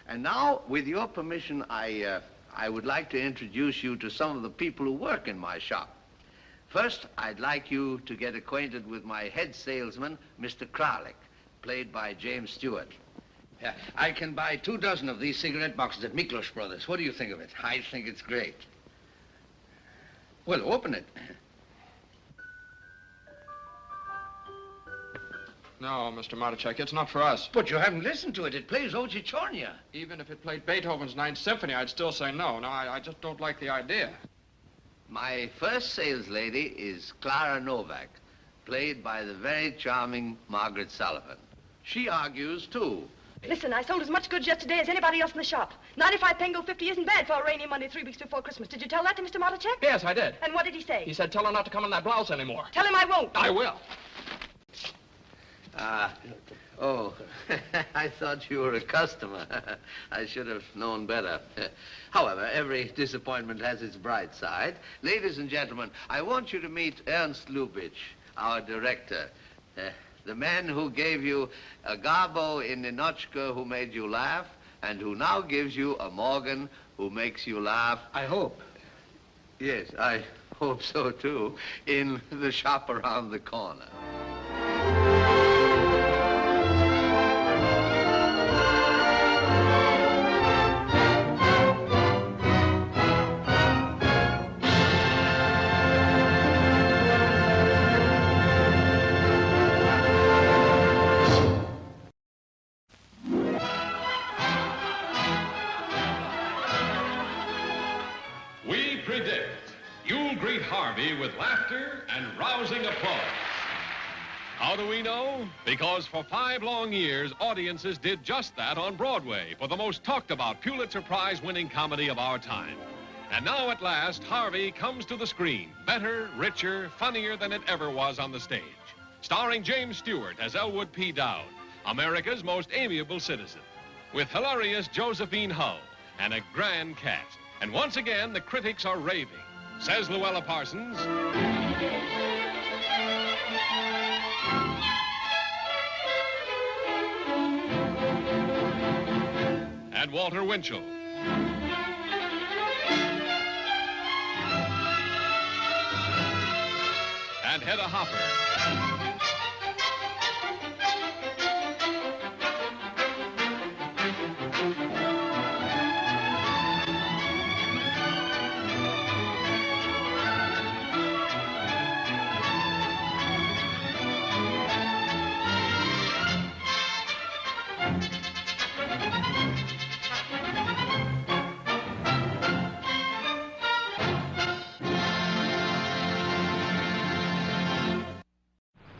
And now, with your permission, I would like to introduce you to some of the people who work in my shop. First, I'd like you to get acquainted with my head salesman, Mr. Kralik, played by James Stewart. Yeah, I can buy 24 of these cigarette boxes at Miklos Brothers. What do you think of it? I think it's great. Well, open it. No, Mr. Martichek, it's not for us. But you haven't listened to it. It plays Ochichornia. Even if it played Beethoven's Ninth Symphony, I'd still say no. No, I just don't like the idea. My first sales lady is Clara Novak, played by the very charming Margaret Sullivan. She argues, too. Listen, I sold as much goods yesterday as anybody else in the shop. 95 Pengo 50 isn't bad for a rainy Monday 3 weeks before Christmas. Did you tell that to Mr. Martichek? Yes, I did. And what did he say? He said tell her not to come in that blouse anymore. Tell him I won't. I will. Oh, I thought you were a customer. I should have known better. However, every disappointment has its bright side. Ladies and gentlemen, I want you to meet Ernst Lubitsch, our director. The man who gave you a Garbo in Ninochka who made you laugh, and who now gives you a Morgan who makes you laugh. I hope. Yes, I hope so, too, in the shop around the corner. With laughter and rousing applause. How do we know? Because for 5 long years, audiences did just that on Broadway for the most talked about Pulitzer Prize-winning comedy of our time. And now at last, Harvey comes to the screen, better, richer, funnier than it ever was on the stage. Starring James Stewart as Elwood P. Dowd, America's most amiable citizen, with hilarious Josephine Hull and a grand cast. And once again, the critics are raving. Says Luella Parsons. And Walter Winchell. And Hedda Hopper.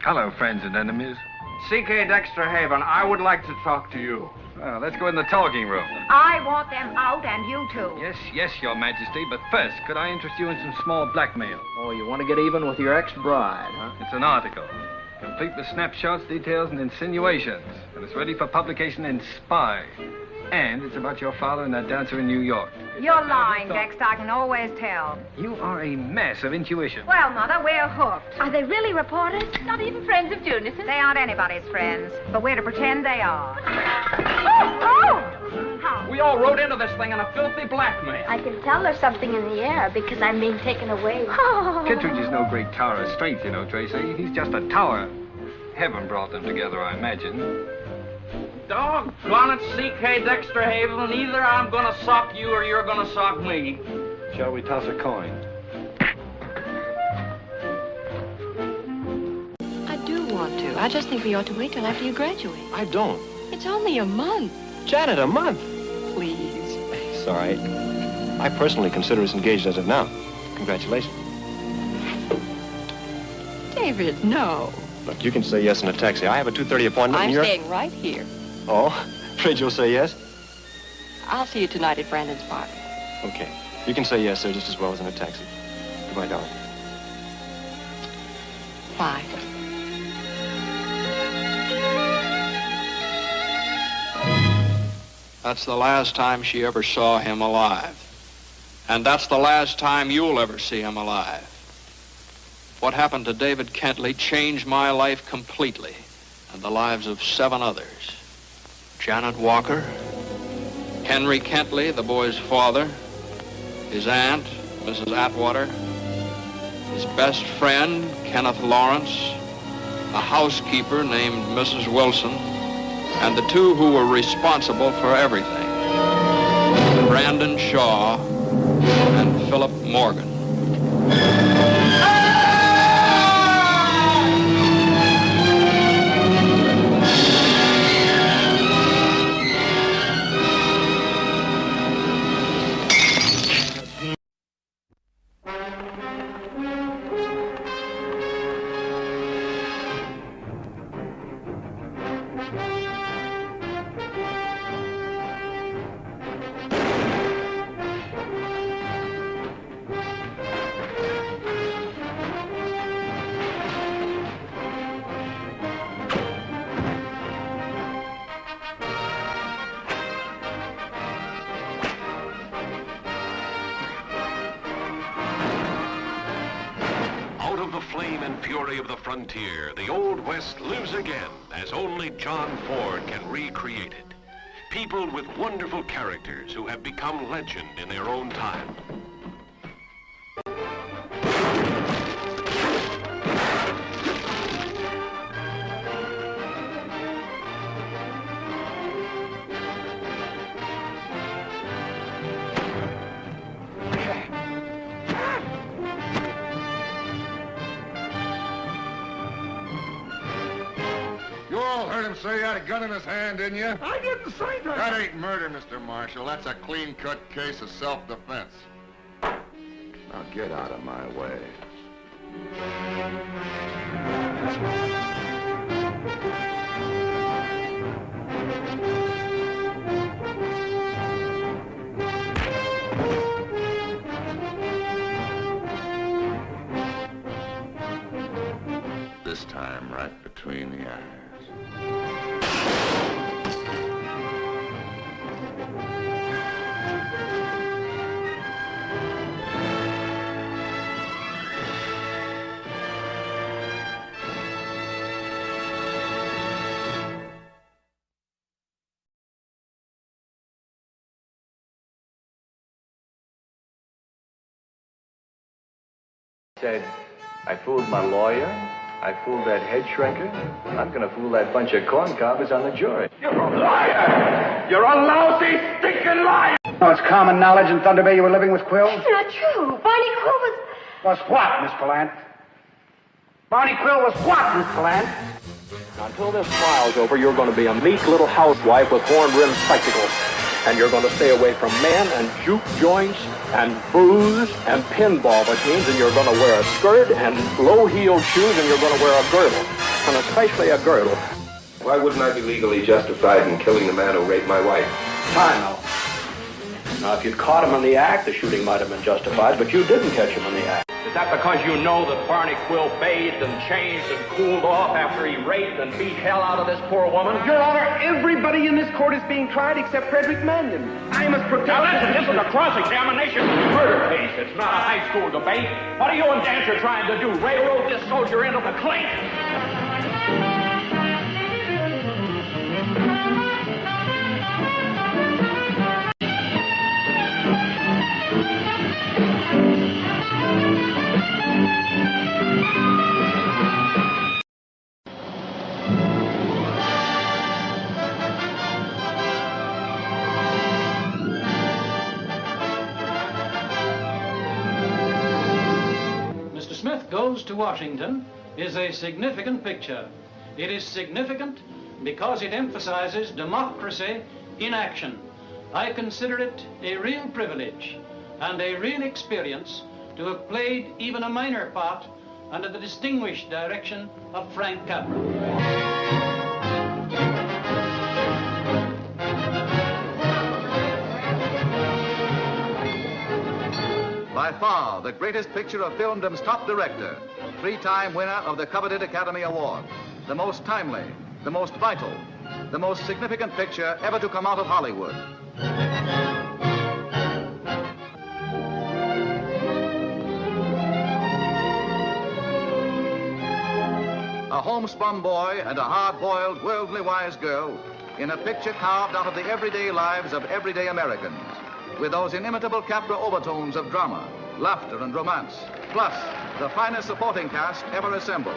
Hello, friends and enemies. C.K. Dexter Haven, I would like to talk to you. Well, let's go in the talking room. I want them out, and you too. Yes, Your Majesty, but first, could I interest you in some small blackmail? Oh, you want to get even with your ex-bride, huh? It's an article, complete with snapshots, details, and insinuations. And it's ready for publication in Spy. And it's about your father and that dancer in New York. You're lying, Dexter. I can always tell. You are a mess of intuition. Well, Mother, we're hooked. Are they really reporters? Not even friends of Jonathan? They aren't anybody's friends, but we're to pretend they are. We all rode into this thing on a filthy blackmail. I can tell there's something in the air because I'm being taken away. Kittredge is no great tower of strength, you know, Tracy. He's just a tower. Heaven brought them together, I imagine. Doggone it, C.K. Dexter Haven. Either I'm gonna sock you or you're gonna sock me. Shall we toss a coin? I do want to. I just think we ought to wait till after you graduate. I don't. It's only a month. Janet, a month. Please. It's all right. I personally consider us engaged as of now. Congratulations. David, no. Look, you can say yes in a taxi. I have a 2:30 appointment I'm and you're... staying right here. Oh, afraid you'll say yes? I'll see you tonight at Brandon's party. Okay. You can say yes, sir, just as well as in a taxi. Goodbye, darling. Bye. That's the last time she ever saw him alive. And that's the last time you'll ever see him alive. What happened to David Kentley changed my life completely, and the lives of 7 others. Janet Walker, Henry Kentley, the boy's father, his aunt, Mrs. Atwater, his best friend, Kenneth Lawrence, a housekeeper named Mrs. Wilson, and the two who were responsible for everything, Brandon Shaw and Philip Morgan. Out of the flame and fury of the frontier, the Old West lives again as only John Ford can recreate it. People with wonderful characters who have become legend in their own time. You all heard him say he had a gun in his hand, didn't you? I didn't say that. That ain't murder, Mr. Marshall. That's a clean-cut case of self-defense. Now get out of my way. This time, right between the eyes. Said, I fooled my lawyer, I fooled that head shrinker, I'm gonna fool that bunch of corn cobbers on the jury. You're a liar! You're a lousy, stinking liar! No, it's common knowledge in Thunder Bay you were living with Quill? It's not true. Barney Quill was... Was what, Miss Palant? Barney Quill was what, Miss Palant? Until this trial's over, you're going to be a meek little housewife with horn-rimmed spectacles. And you're going to stay away from men and juke joints and booze and pinball machines, and you're going to wear a skirt and low-heeled shoes, and you're going to wear a girdle, and especially a girdle. Why wouldn't I be legally justified in killing the man who raped my wife? Time out. Now, if you'd caught him in the act, the shooting might have been justified, but you didn't catch him in the act. Is that because you know that Barney Quill bathed and changed and cooled off after he raped and beat hell out of this poor woman? Your Honor, everybody in this court is being tried except Frederick Mannion. I must protect... Now listen, this is a cross-examination murder case. It's not a high school debate. What are you and Dancer trying to do? Railroad this soldier into the clink? Goes to Washington is a significant picture. It is significant because it emphasizes democracy in action. I consider it a real privilege and a real experience to have played even a minor part under the distinguished direction of Frank Capra. By far, the greatest picture of filmdom's top director, three-time winner of the coveted Academy Award, the most timely, the most vital, the most significant picture ever to come out of Hollywood. A homespun boy and a hard-boiled, worldly wise girl in a picture carved out of the everyday lives of everyday Americans, with those inimitable Capra overtones of drama, laughter, and romance, plus the finest supporting cast ever assembled.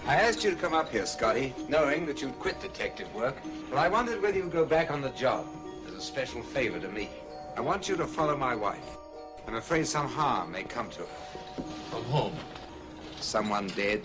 I asked you to come up here, Scotty, knowing that you'd quit detective work. But I wondered whether you'd go back on the job as a special favor to me. I want you to follow my wife. I'm afraid some harm may come to her. From whom? Someone dead.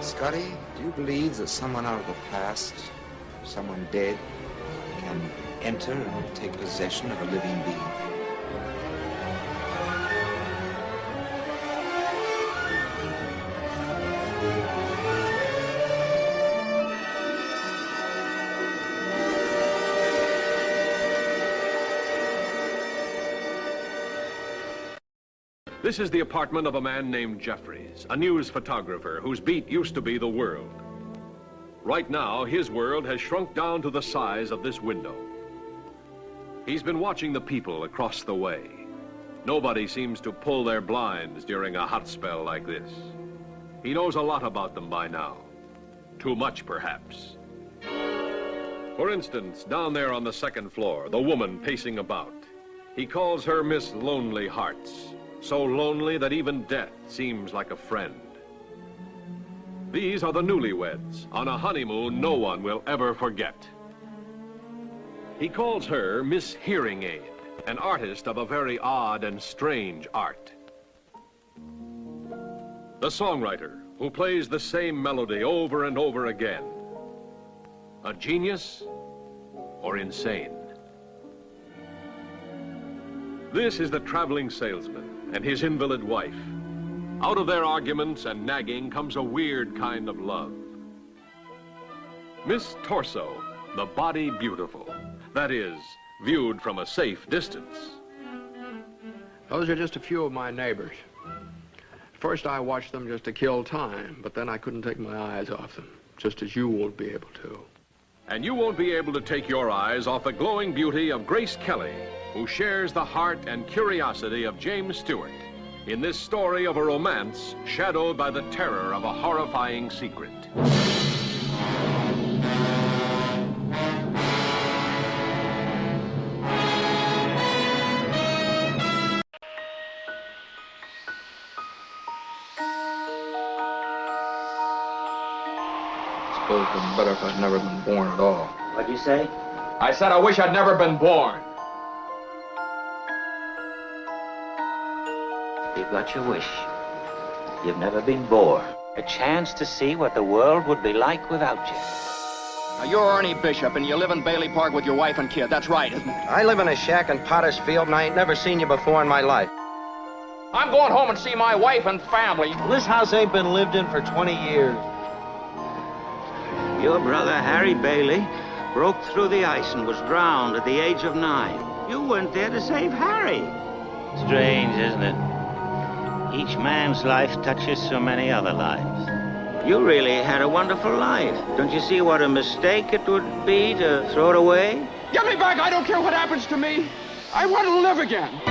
Scotty, do you believe that someone out of the past, someone dead, can enter and take possession of a living being? This is the apartment of a man named Jeffries, a news photographer whose beat used to be the world. Right now, his world has shrunk down to the size of this window. He's been watching the people across the way. Nobody seems to pull their blinds during a hot spell like this. He knows a lot about them by now. Too much, perhaps. For instance, down there on the second floor, the woman pacing about. He calls her Miss Lonely Hearts. So lonely that even death seems like a friend. These are the newlyweds on a honeymoon no one will ever forget. He calls her Miss Hearing Aid, an artist of a very odd and strange art. The songwriter who plays the same melody over and over again. A genius or insane? This is the traveling salesman and his invalid wife. Out of their arguments and nagging comes a weird kind of love. Miss Torso, the body beautiful. That is, viewed from a safe distance. Those are just a few of my neighbors. First, I watched them just to kill time, but then I couldn't take my eyes off them, just as you won't be able to. And you won't be able to take your eyes off the glowing beauty of Grace Kelly, who shares the heart and curiosity of James Stewart in this story of a romance shadowed by the terror of a horrifying secret. I suppose it'd been better if I'd never been born at all. What'd you say? I said I wish I'd never been born. You've got your wish. You've never been born. A chance to see what the world would be like without you. Now, you're Ernie Bishop, and you live in Bailey Park with your wife and kid. That's right, isn't it? I live in a shack in Potter's Field, and I ain't never seen you before in my life. I'm going home and see my wife and family. Well, this house ain't been lived in for 20 years. Your brother, Harry Bailey, broke through the ice and was drowned at the age of 9. You weren't there to save Harry. Strange, isn't it? Each man's life touches so many other lives. You really had a wonderful life. Don't you see what a mistake it would be to throw it away? Get me back. I don't care what happens to me. I want to live again.